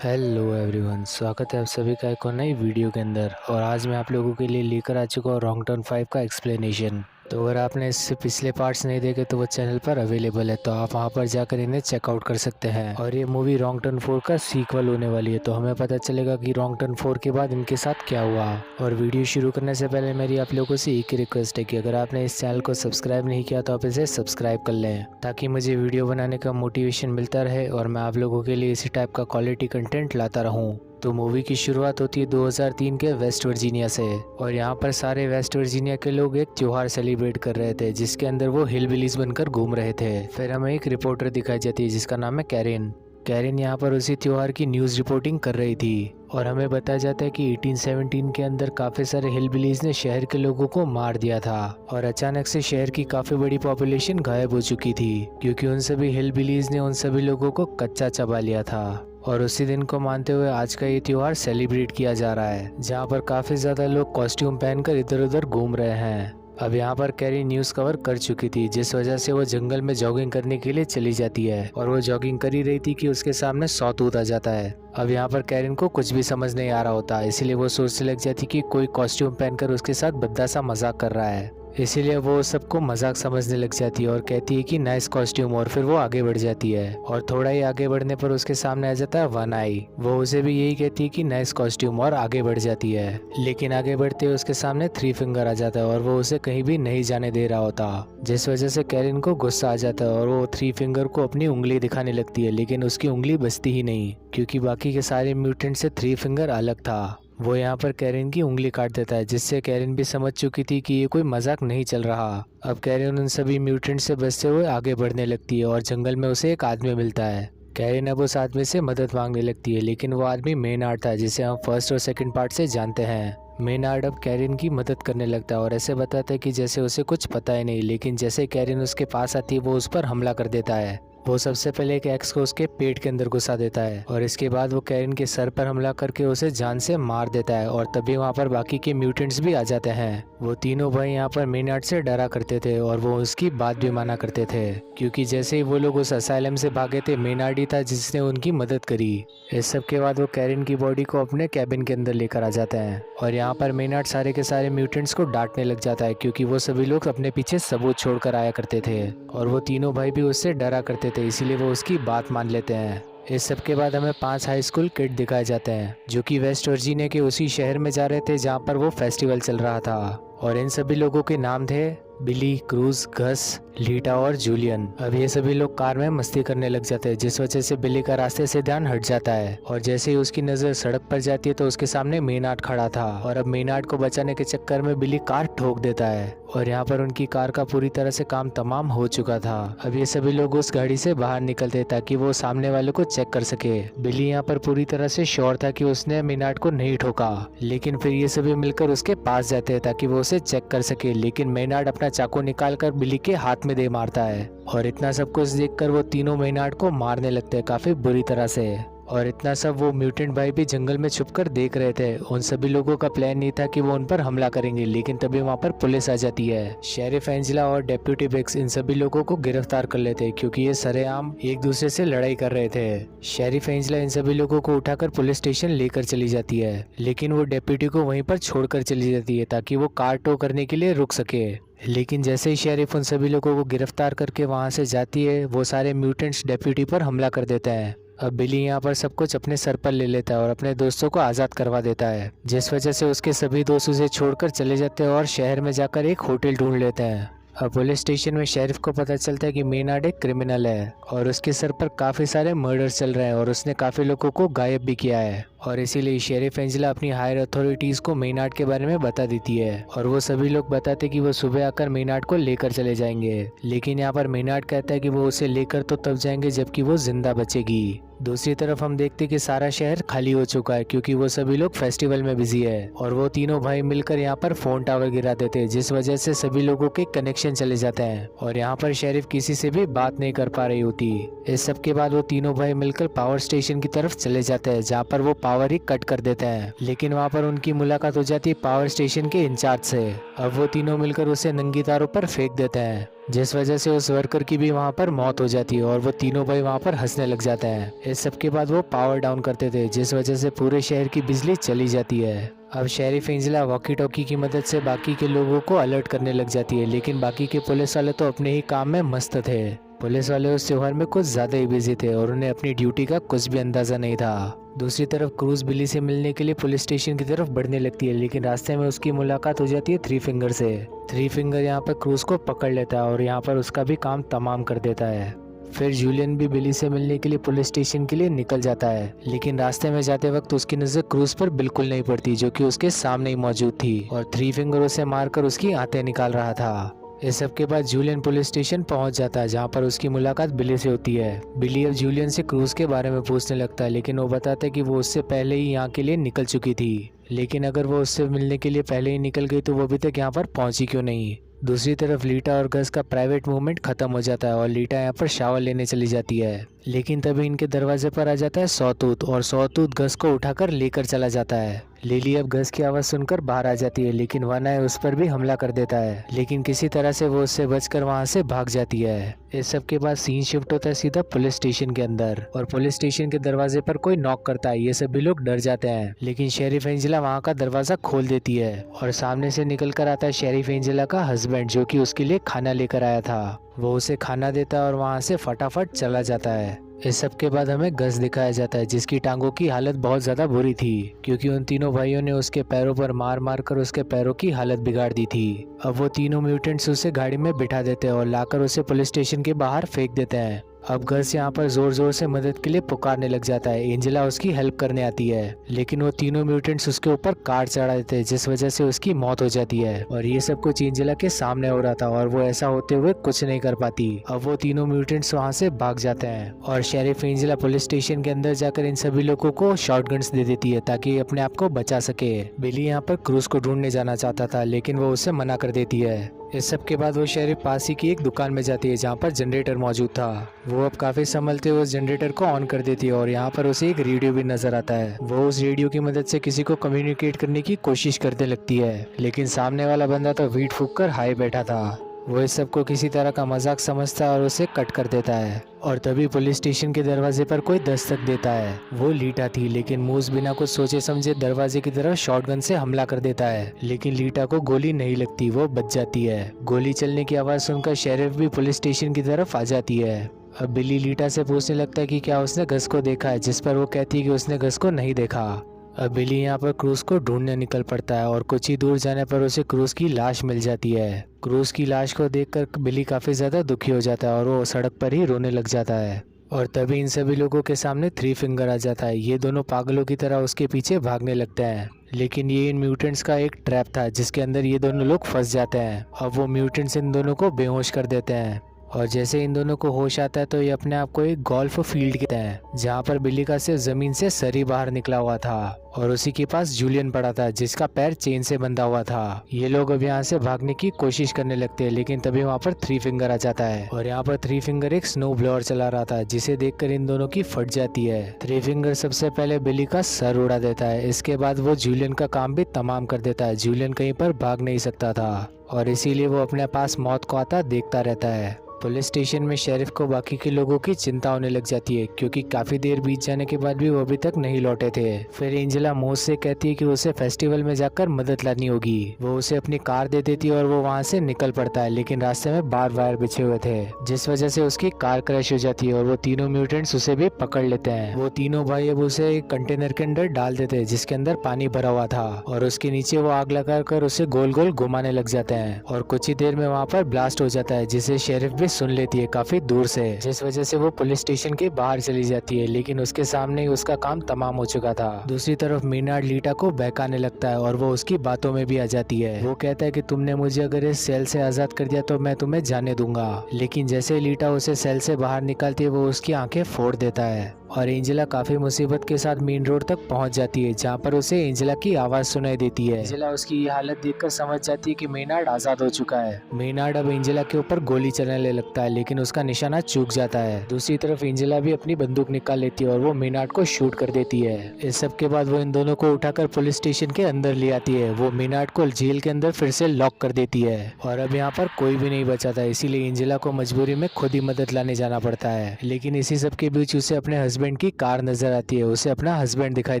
Hello everyone, स्वागत है आप सभी का एक और नई वीडियो के अंदर। और आज मैं आप लोगों के लिए लेकर आ चुका हूँ रॉन्ग टर्न 5 का एक्सप्लेनेशन। तो अगर आपने इससे पिछले पार्ट्स नहीं देखे तो वो चैनल पर अवेलेबल है, तो आप वहाँ पर जाकर इन्हें चेकआउट कर सकते हैं। और ये मूवी रॉन्ग टर्न 4 का सीक्वल होने वाली है, तो हमें पता चलेगा कि रॉन्ग टर्न 4 के बाद इनके साथ क्या हुआ। और वीडियो शुरू करने से पहले मेरी आप लोगों से एक ही रिक्वेस्ट है कि अगर आपने इस चैनल को सब्सक्राइब नहीं किया तो आप इसे सब्सक्राइब कर लें, ताकि मुझे वीडियो बनाने का मोटिवेशन मिलता रहे और मैं आप लोगों के लिए इसी टाइप का क्वालिटी कंटेंट लाता रहूं। तो मूवी की शुरुआत होती है 2003 के वेस्ट वर्जीनिया से। और यहाँ पर सारे वेस्ट वर्जीनिया के लोग एक त्योहार सेलिब्रेट कर रहे थे, जिसके अंदर वो हिलबिलीज बनकर घूम रहे थे। फिर हमें एक रिपोर्टर दिखाई जाती है जिसका नाम है कैरिन। कैरिन यहाँ पर उसी त्योहार की न्यूज़ रिपोर्टिंग कर रही थी। और हमें बताया जाता है कि 1817 के अंदर काफ़ी सारे हिलबिलीज ने शहर के लोगों को मार दिया था। और अचानक से शहर की काफ़ी बड़ी पॉपुलेशन गायब हो चुकी थी, क्योंकि उन सभी हिलबिलीज ने उन सभी लोगों को कच्चा चबा लिया था। और उसी दिन को मानते हुए आज का ये त्योहार सेलिब्रेट किया जा रहा है, जहाँ पर काफ़ी ज़्यादा लोग कॉस्ट्यूम पहनकर इधर उधर घूम रहे हैं। अब यहाँ पर कैरी न्यूज़ कवर कर चुकी थी, जिस वजह से वो जंगल में जॉगिंग करने के लिए चली जाती है। और वो जॉगिंग कर ही रही थी कि उसके सामने सॉतूत आ जाता है। अब यहाँ पर कैरिन को कुछ भी समझ नहीं आ रहा होता, इसीलिए वो सोचने लग जाती कि कोई कॉस्ट्यूम पहनकर उसके साथ भद्दा सा मजाक कर रहा है। इसीलिए वो सबको मजाक समझने लग जाती है और कहती है कि नाइस कॉस्ट्यूम। और फिर वो आगे बढ़ जाती है और थोड़ा ही आगे बढ़ने पर उसके सामने आ जाता है वन आई। वो उसे भी यही कहती है कि नाइस कॉस्ट्यूम और आगे बढ़ जाती है। लेकिन आगे बढ़ते हुए उसके सामने थ्री फिंगर आ जाता है और वो उसे कहीं भी नहीं जाने दे रहा होता, जिस वजह से कैरिन को गुस्सा आ जाता है और वो थ्री फिंगर को अपनी उंगली दिखाने लगती है। लेकिन उसकी उंगली बचती ही नहीं, क्योंकि बाकी के सारे म्यूटेंट से थ्री फिंगर अलग था। वो यहाँ पर कैरिन की उंगली काट देता है, जिससे कैरिन भी समझ चुकी थी कि ये कोई मजाक नहीं चल रहा। अब कैरिन उन सभी म्यूटेंट से बचते हुए आगे बढ़ने लगती है और जंगल में उसे एक आदमी मिलता है। कैरिन अब उस आदमी से मदद मांगने लगती है, लेकिन वो आदमी मेनार्ड था, जिसे हम फर्स्ट और सेकंड पार्ट से जानते हैं। मेनार्ड अब कैरिन की मदद करने लगता है और ऐसे बताता है कि जैसे उसे कुछ पता ही नहीं। लेकिन जैसे कैरिन उसके पास आती है वो उस पर हमला कर देता है। वो सबसे पहले एक एक्स को उसके पेट के अंदर घुसा देता है और इसके बाद वो कैरिन के सर पर हमला करके उसे जान से मार देता है। और तभी वहाँ पर बाकी के म्यूटेंट्स भी आ जाते हैं। वो तीनों भाई यहाँ पर मेनार्ड से डरा करते थे और वो उसकी बात भी माना करते थे, क्योंकि जैसे ही वो लोग उस असाइलम से भागे थे, मेनार्ड ही था जिसने उनकी मदद करी। इस सब के बाद वो कैरिन की बॉडी को अपने कैबिन के अंदर लेकर आ जाते हैं। और यहाँ पर मेनार्ड सारे के सारे म्यूटेंट्स को डांटने लग जाता है, क्योंकि वो सभी लोग अपने पीछे सबूत छोड़कर आया करते थे और वो तीनों भाई भी उससे डरा करते थे, इसीलिए वो उसकी बात मान लेते हैं। इस सब के बाद हमें 5 हाई स्कूल किड दिखाए जाते हैं, जो कि वेस्ट वर्जीनिया के उसी शहर में जा रहे थे जहाँ पर वो फेस्टिवल चल रहा था। और इन सभी लोगों के नाम थे बिली, क्रूज, घस, लीटा और जूलियन। अब ये सभी लोग कार में मस्ती करने लग जाते हैं, जिस वजह से बिली का रास्ते से ध्यान हट जाता है। और जैसे ही उसकी नजर सड़क पर जाती है तो उसके सामने मेनार्ड खड़ा था और अब मेनार्ड को बचाने के चक्कर में बिली कार ठोक देता है। और यहाँ पर उनकी कार का पूरी तरह से काम तमाम हो चुका था। अब ये सभी लोग उस गाड़ी से बाहर निकलते ताकि वो सामने वाले को चेक कर सके। बिली यहाँ पर पूरी तरह से श्योर था कि उसने मेनार्ड को नहीं ठोका, लेकिन फिर ये सभी मिलकर उसके पास जाते हैं ताकि वो उसे चेक कर सके। लेकिन मेनार्ड अपना चाकू निकालकर बिली के हाथ में दे मारता है और इतना सब कुछ देखकर वो तीनों मेनार्ड को मारने लगते हैं काफी बुरी तरह से। और इतना सब वो म्यूटेंट भाई भी जंगल में छुपकर देख रहे थे। उन सभी लोगों का प्लान नहीं था कि वो उन पर हमला करेंगे, लेकिन तभी वहाँ पर पुलिस आ जाती है। शेरिफ एंजेला और डेप्यूटी बेक्स इन सभी लोगों को गिरफ्तार कर लेते हैं, क्योंकि ये सरेआम एक दूसरे से लड़ाई कर रहे थे। शेरिफ एंजेला इन सभी लोगों को उठाकर पुलिस स्टेशन लेकर चली जाती है, लेकिन वो डेप्यूटी को वहीं पर छोड़कर चली जाती है ताकि वो कार टो करने के लिए रुक सके। लेकिन जैसे ही शेरिफ उन सभी लोगों को गिरफ्तार करके वहां से जाती है, वो सारे म्यूटेंट्स डेप्यूटी पर हमला कर देते हैं। अब बिली यहाँ पर सब कुछ अपने सर पर ले लेता है और अपने दोस्तों को आज़ाद करवा देता है, जिस वजह से उसके सभी दोस्त उसे छोड़कर चले जाते हैं और शहर में जाकर एक होटल ढूंढ लेते हैं। अब पुलिस स्टेशन में शेरिफ को पता चलता है कि मेनार्ड एक क्रिमिनल है और उसके सर पर काफ़ी सारे मर्डर्स चल रहे हैं और उसने काफ़ी लोगों को गायब भी किया है। और इसीलिए शेरिफ एंजेला अपनी हायर अथॉरिटीज़ को मेनार्ड के बारे में बता देती है और वो सभी लोग बताते कि वो सुबह आकर मेनार्ड को लेकर चले जाएंगे। लेकिन यहाँ पर मेनार्ड कहता है कि वो उसे लेकर तो तब जाएंगे जबकि वो जिंदा बचेगी। दूसरी तरफ हम देखते कि सारा शहर खाली हो चुका है, क्योंकि वो सभी लोग फेस्टिवल में बिजी है और वो तीनों भाई मिलकर यहाँ पर फोन टावर गिरा देते हैं, जिस वजह से सभी लोगों के कनेक्शन चले जाते हैं और यहाँ पर शेरिफ किसी से भी बात नहीं कर पा रही होती। इस सब के बाद वो तीनों भाई मिलकर पावर स्टेशन की तरफ चले जाते हैं, जहाँ पर वो पावर ही कट कर देते हैं। लेकिन वहाँ पर उनकी मुलाकात हो जाती है पावर स्टेशन के इंचार्ज से। अब वो तीनों मिलकर उसे नंगी तारों पर फेंक देते हैं। जिस वजह से उस वर्कर की भी वहाँ पर मौत हो जाती है और वो तीनों भाई वहाँ पर हंसने लग जाते हैं। इस सब के बाद वो पावर डाउन करते थे जिस वजह से पूरे शहर की बिजली चली जाती है। अब शेरिफ एंजेला वॉकी टॉकी की मदद से बाकी के लोगों को अलर्ट करने लग जाती है, लेकिन बाकी के पुलिस वाले तो अपने ही काम में मस्त थे। पुलिस वाले उस त्योहार में कुछ ज्यादा ही बिजी थे और उन्हें अपनी ड्यूटी का कुछ भी अंदाजा नहीं था। दूसरी तरफ क्रूज बिली से मिलने के लिए पुलिस स्टेशन की तरफ बढ़ने लगती है, लेकिन रास्ते में उसकी मुलाकात हो जाती है थ्री फिंगर से। थ्री फिंगर यहाँ पर क्रूज को पकड़ लेता है और यहाँ पर उसका भी काम तमाम कर देता है। फिर जूलियन भी बिली से मिलने के लिए पुलिस स्टेशन के लिए निकल जाता है, लेकिन रास्ते में जाते वक्त उसकी नजर क्रूज पर बिल्कुल नहीं पड़ती जो कि उसके सामने ही मौजूद थी और थ्री फिंगर उसे मारकर उसकी आंतें निकाल रहा था। इस सब के बाद जूलियन पुलिस स्टेशन पहुंच जाता है जहां पर उसकी मुलाकात बिली से होती है। बिली अब जूलियन से क्रूज के बारे में पूछने लगता है, लेकिन वो बताता है कि वो उससे पहले ही यहाँ के लिए निकल चुकी थी। लेकिन अगर वो उससे मिलने के लिए पहले ही निकल गई तो वो अभी तक यहाँ पर पहुंची क्यों नहीं। दूसरी तरफ लीटा और गस का प्राइवेट मूवमेंट खत्म हो जाता है और लीटा यहाँ पर शावर लेने चली जाती है, लेकिन तभी इनके दरवाजे पर आ जाता है सॉतूत और सॉतूत गस को उठाकर लेकर चला जाता है। लिली अब गस की आवाज सुनकर बाहर आ जाती है, लेकिन वनाए उस पर भी हमला कर देता है, लेकिन किसी तरह से वो उससे बचकर वहां से भाग जाती है। इस सब के बाद सीन शिफ्ट होता है सीधा पुलिस स्टेशन के अंदर और पुलिस स्टेशन के दरवाजे पर कोई नॉक करता है। ये सभी लोग डर जाते हैं, लेकिन शेरिफ एंजेला वहां का दरवाजा खोल देती है और सामने से निकल कर आता है शेरिफ एंजेला का हस्बैंड जो कि उसके लिए खाना लेकर आया था। वो उसे खाना देता है और वहां से फटाफट चला जाता है। इस सब के बाद हमें गस दिखाया जाता है जिसकी टांगों की हालत बहुत ज्यादा बुरी थी क्योंकि उन तीनों भाइयों ने उसके पैरों पर मार मार कर उसके पैरों की हालत बिगाड़ दी थी। अब वो तीनों म्यूटेंट्स उसे गाड़ी में बिठा देते हैं और लाकर उसे पुलिस स्टेशन के बाहर फेंक देते हैं। अब गस यहाँ पर जोर जोर से मदद के लिए पुकारने लग जाता है। एंजेला उसकी हेल्प करने आती है, लेकिन वो तीनों म्यूटेंट्स उसके ऊपर कार चढ़ा देते हैं जिस वजह से उसकी मौत हो जाती है और ये सब कुछ एंजेला के सामने हो रहा था और वो ऐसा होते हुए कुछ नहीं कर पाती। अब वो तीनों म्यूटेंट्स वहाँ से भाग जाते हैं और शेरिफ एंजेला पुलिस स्टेशन के अंदर जाकर इन सभी लोगों को शॉटगन्स दे देती है ताकि अपने आप को बचा सके। बिली यहाँ पर क्रूज को ढूंढने जाना चाहता था, लेकिन वो उसे मना कर देती है। इस सब के बाद वो शेरिफ पास ही की एक दुकान में जाती है जहाँ पर जनरेटर मौजूद था। वो अब काफी संभलते हुए उस जनरेटर को ऑन कर देती है और यहाँ पर उसे एक रेडियो भी नजर आता है। वो उस रेडियो की मदद से किसी को कम्युनिकेट करने की कोशिश करने लगती है, लेकिन सामने वाला बंदा तो वीट फूंक कर हाई बैठा था। वो इस सब को किसी तरह का मजाक समझता है और उसे कट कर देता है और तभी पुलिस स्टेशन के दरवाजे पर कोई दस्तक देता है। वो लीटा थी, लेकिन मूस बिना कुछ सोचे समझे दरवाजे की तरफ शॉटगन से हमला कर देता है, लेकिन लीटा को गोली नहीं लगती, वो बच जाती है। गोली चलने की आवाज सुनकर शेरिफ भी पुलिस स्टेशन की तरफ आ जाती है। अब बिली लीटा से पूछने लगता है कि क्या उसने गस को देखा है, जिस पर वो कहती है कि उसने गस को नहीं देखा। अब बिली यहाँ पर क्रूज को ढूंढने निकल पड़ता है और कुछ ही दूर जाने पर उसे क्रूज की लाश मिल जाती है। क्रूज की लाश को देखकर बिली काफी ज्यादा दुखी हो जाता है और वो सड़क पर ही रोने लग जाता है और तभी इन सभी लोगों के सामने थ्री फिंगर आ जाता है। ये दोनों पागलों की तरह उसके पीछे भागने लगते हैं, लेकिन ये इन म्यूटेंट्स का एक ट्रैप था जिसके अंदर ये दोनों लोग फंस जाते हैं। अब वो म्यूटेंट्स इन दोनों को बेहोश कर देते हैं और जैसे इन दोनों को होश आता है तो ये अपने आप को एक गोल्फ फील्ड कहते हैं जहाँ पर बिली का सिर्फ जमीन से सर ही बाहर निकला हुआ था और उसी के पास जूलियन पड़ा था जिसका पैर चेन से बंधा हुआ था। ये लोग अब यहाँ से भागने की कोशिश करने लगते हैं, लेकिन तभी वहाँ पर थ्री फिंगर आ जाता है और यहाँ पर थ्री फिंगर एक स्नो ब्लोअर चला रहा था जिसे देखकर इन दोनों की फट जाती है। थ्री फिंगर सबसे पहले बिली का सर उड़ा देता है, इसके बाद वो जूलियन का काम भी तमाम कर देता है। जूलियन कहीं पर भाग नहीं सकता था और इसीलिए वो अपने पास मौत को आता देखता रहता है। पुलिस स्टेशन में शेरिफ को बाकी के लोगों की चिंता होने लग जाती है क्योंकि काफी देर बीत जाने के बाद भी वो अभी तक नहीं लौटे थे। फिर एंजेला मोस से कहती है कि उसे फेस्टिवल में जाकर मदद लानी होगी। वो उसे अपनी कार दे देती है और वो वहाँ से निकल पड़ता है, लेकिन रास्ते में बार वायर बिछे हुए थे जिस वजह से उसकी कार क्रैश हो जाती है और वो तीनों म्यूटेंट्स उसे भी पकड़ लेते हैं। वो तीनों भाई अब उसे एक कंटेनर के अंदर डाल देते हैं जिसके अंदर पानी भरा हुआ था और उसके नीचे वो आग लगा कर उसे गोल गोल घुमाने लग जाते हैं और कुछ ही देर में वहाँ पर ब्लास्ट हो जाता है जिसे शेरिफ भी सुन लेती है काफी दूर से, जिस वजह से वो पुलिस स्टेशन के बाहर चली जाती है, लेकिन उसके सामने ही उसका काम तमाम हो चुका था। दूसरी तरफ मेनार्ड लीटा को बहकाने लगता है और वो उसकी बातों में भी आ जाती है। वो कहता है कि तुमने मुझे अगर इस सेल से आजाद कर दिया तो मैं तुम्हें जाने दूंगा, लेकिन जैसे लीटा उसे सेल से बाहर निकालती है वो उसकी आंखें फोड़ देता है और एंजेला काफी मुसीबत के साथ मेन रोड तक पहुंच जाती है, जहां पर उसे एंजेला की आवाज सुनाई देती है। एंजेला उसकी ये हालत देखकर समझ जाती है कि मेनार्ड आजाद हो चुका है। मेनार्ड अब एंजेला के ऊपर गोली चलाने लगता है, लेकिन उसका निशाना चूक जाता है। दूसरी तरफ एंजेला भी अपनी बंदूक निकाल लेती है और वो मेनार्ड को शूट कर देती है। इस सब के बाद वो इन दोनों को उठाकर पुलिस स्टेशन के अंदर ले आती है। वो मेनार्ड को जेल के अंदर फिर से लॉक कर देती है और अब यहाँ पर कोई भी नहीं बचा था, इसीलिए एंजेला को मजबूरी में खुद ही मदद लाने जाना पड़ता है। लेकिन इसी सब के बीच उसे अपने हस्बैंड की कार नजर आती है। उसे अपना हस्बैंड दिखाई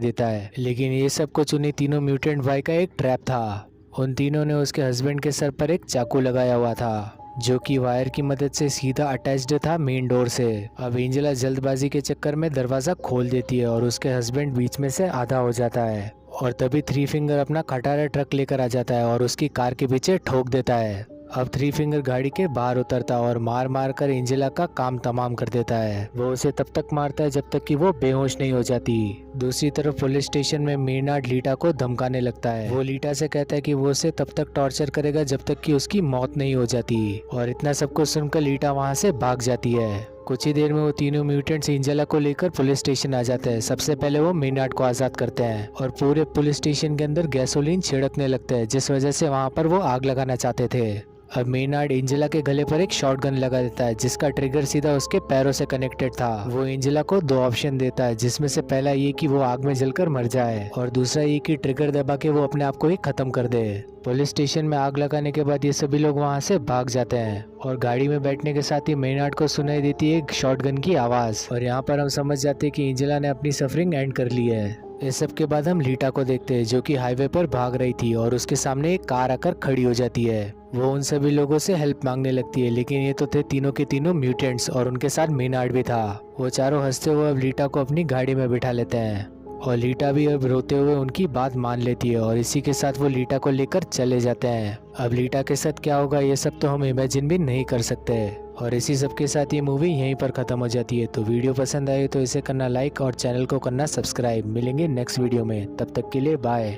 देता है, लेकिन ये सब कुछ उन्हीं तीनों म्यूटेंट भाई का एक ट्रैप था। उन तीनों ने उसके हस्बैंड के सर पर एक चाकू लगाया हुआ था, जो कि वायर की मदद से सीधा अटैच्ड था मेन डोर से। अब एंजेला जल्दबाजी के चक्कर में दरवाजा खोल देती है और उसके हस्बैंड बीच में से आधा हो जाता है। और तभी थ्री फिंगर अपना खटारा ट्रक लेकर आ जाता है और उसकी कार के पीछे ठोक देता है। अब थ्री फिंगर गाड़ी के बाहर उतरता और मार मार कर एंजेला का काम तमाम कर देता है। वो उसे तब तक मारता है जब तक कि वो बेहोश नहीं हो जाती। दूसरी तरफ पुलिस स्टेशन में मेनार्ड लीटा को धमकाने लगता है। वो लीटा से कहता है कि वो उसे तब तक टॉर्चर करेगा जब तक कि उसकी मौत नहीं हो जाती। और इतना सब कुछ सुनकर लीटा वहाँ से भाग जाती है। कुछ ही देर में वो तीनों म्यूटेंट्स एंजेला को लेकर पुलिस स्टेशन आ जाते हैं। सबसे पहले वो मेनार्ड को आजाद करते हैं और पूरे पुलिस स्टेशन के अंदर गैसोलीन छिड़कने लगते हैं, जिस वजह से वहाँ पर वो आग लगाना चाहते थे। अब मेनार्ड एंजेला के गले पर एक शॉटगन लगा देता है, जिसका ट्रिगर सीधा उसके पैरों से कनेक्टेड था। वो एंजेला को दो ऑप्शन देता है, जिसमें से पहला ये कि वो आग में जलकर मर जाए और दूसरा ये कि ट्रिगर दबा के वो अपने आप को ही खत्म कर दे। पुलिस स्टेशन में आग लगाने के बाद ये सभी लोग वहाँ से भाग जाते हैं और गाड़ी में बैठने के साथ ही मेनार्ड को सुनाई देती है एक शॉटगन की आवाज। और यहाँ पर हम समझ जाते हैं कि एंजेला ने अपनी सफरिंग एंड कर ली है। इस सब के बाद हम लीटा को देखते हैं, जो कि हाईवे पर भाग रही थी और उसके सामने एक कार आकर खड़ी हो जाती है। वो उन सभी लोगों से हेल्प मांगने लगती है, लेकिन ये तो थे तीनों के तीनों म्यूटेंट्स और उनके साथ मेनार्ड भी था। वो चारों हंसते हुए अब लीटा को अपनी गाड़ी में बिठा लेते हैं और लीटा भी अब रोते हुए उनकी बात मान लेती है और इसी के साथ वो लीटा को लेकर चले जाते हैं। अब लीटा के साथ क्या होगा ये सब तो हम इमेजिन भी नहीं कर सकते। और इसी सब के साथ ये मूवी यहीं पर खत्म हो जाती है। तो वीडियो पसंद आए तो इसे करना लाइक और चैनल को करना सब्सक्राइब। मिलेंगे नेक्स्ट वीडियो में, तब तक के लिए बाय।